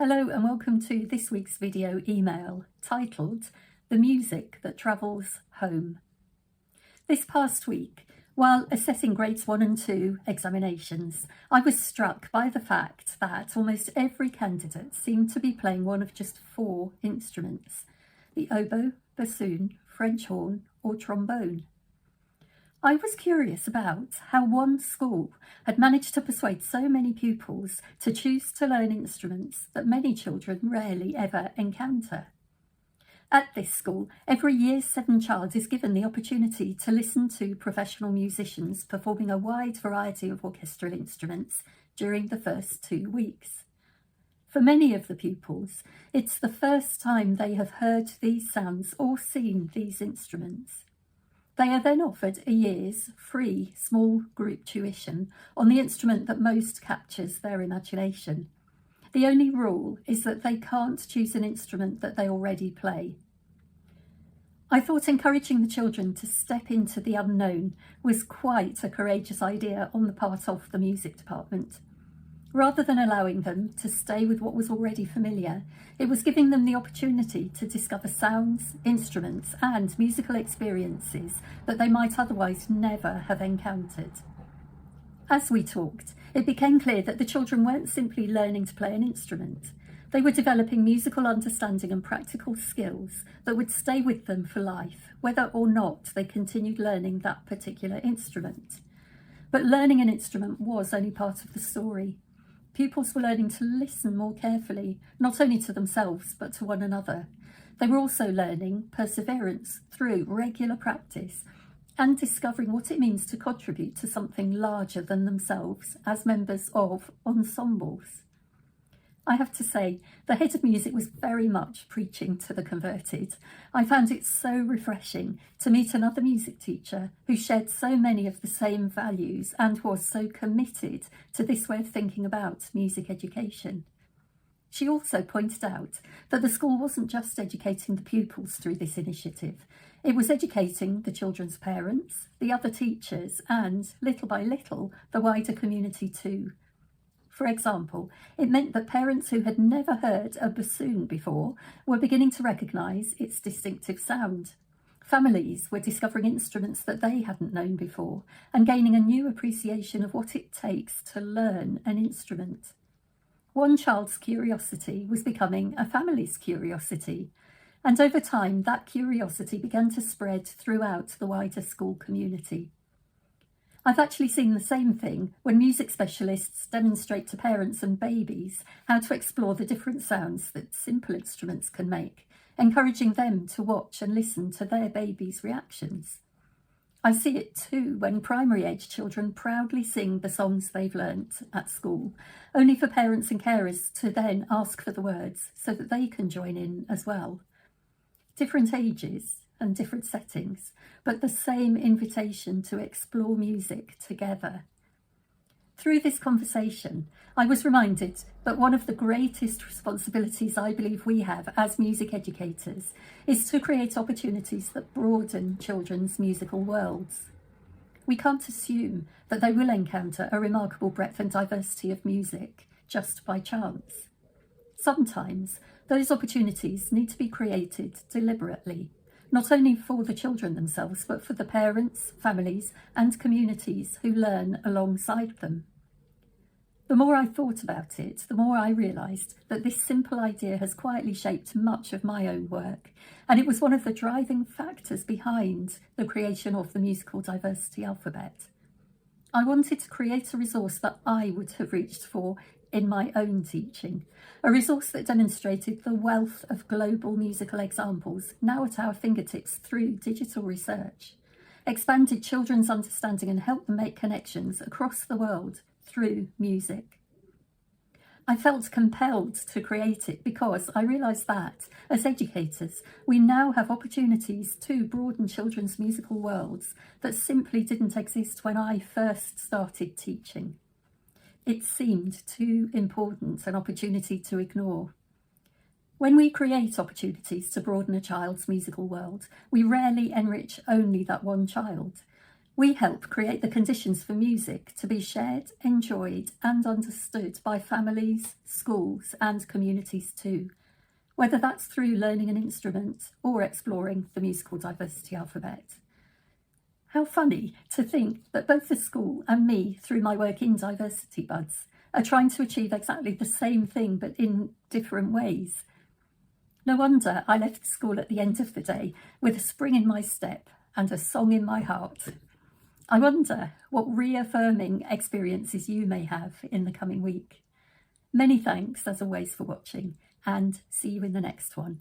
Hello and welcome to this week's video email titled The Music That Travels Home. This past week, while assessing grades 1 and 2 examinations, I was struck by the fact that almost every candidate seemed to be playing one of just 4 instruments: the oboe, bassoon, French horn or trombone. I was curious about how one school had managed to persuade so many pupils to choose to learn instruments that many children rarely ever encounter. At this school, every Year 7 child is given the opportunity to listen to professional musicians performing a wide variety of orchestral instruments during the first 2 weeks. For many of the pupils, it's the first time they have heard these sounds or seen these instruments. They are then offered a year's free small group tuition on the instrument that most captures their imagination. The only rule is that they can't choose an instrument that they already play. I thought encouraging the children to step into the unknown was quite a courageous idea on the part of the music department. Rather than allowing them to stay with what was already familiar, it was giving them the opportunity to discover sounds, instruments, and musical experiences that they might otherwise never have encountered. As we talked, it became clear that the children weren't simply learning to play an instrument. They were developing musical understanding and practical skills that would stay with them for life, whether or not they continued learning that particular instrument. But learning an instrument was only part of the story. Pupils were learning to listen more carefully, not only to themselves, but to one another. They were also learning perseverance through regular practice and discovering what it means to contribute to something larger than themselves as members of ensembles. I have to say, the head of music was very much preaching to the converted. I found it so refreshing to meet another music teacher who shared so many of the same values and was so committed to this way of thinking about music education. She also pointed out that the school wasn't just educating the pupils through this initiative. It was educating the children's parents, the other teachers, and, little by little, the wider community too. For example, it meant that parents who had never heard a bassoon before were beginning to recognise its distinctive sound. Families were discovering instruments that they hadn't known before and gaining a new appreciation of what it takes to learn an instrument. One child's curiosity was becoming a family's curiosity, and over time that curiosity began to spread throughout the wider school community. I've actually seen the same thing when music specialists demonstrate to parents and babies how to explore the different sounds that simple instruments can make, encouraging them to watch and listen to their baby's reactions. I see it too when primary-age children proudly sing the songs they've learnt at school, only for parents and carers to then ask for the words so that they can join in as well. Different ages and different settings, but the same invitation to explore music together. Through this conversation, I was reminded that one of the greatest responsibilities I believe we have as music educators is to create opportunities that broaden children's musical worlds. We can't assume that they will encounter a remarkable breadth and diversity of music just by chance. Sometimes those opportunities need to be created deliberately, not only for the children themselves, but for the parents, families, and communities who learn alongside them. The more I thought about it, the more I realised that this simple idea has quietly shaped much of my own work, and it was one of the driving factors behind the creation of the musical diversity alphabet. I wanted to create a resource that I would have reached for in my own teaching, a resource that demonstrated the wealth of global musical examples now at our fingertips through digital research, expanded children's understanding and helped them make connections across the world through music. I felt compelled to create it because I realised that, as educators, we now have opportunities to broaden children's musical worlds that simply didn't exist when I first started teaching. It seemed too important an opportunity to ignore. When we create opportunities to broaden a child's musical world, we rarely enrich only that one child. We help create the conditions for music to be shared, enjoyed and understood by families, schools and communities too, whether that's through learning an instrument or exploring the musical diversity alphabet. How funny to think that both the school and me, through my work in Diversitybuds, are trying to achieve exactly the same thing but in different ways. No wonder I left school at the end of the day with a spring in my step and a song in my heart. I wonder what reaffirming experiences you may have in the coming week. Many thanks as always for watching, and see you in the next one.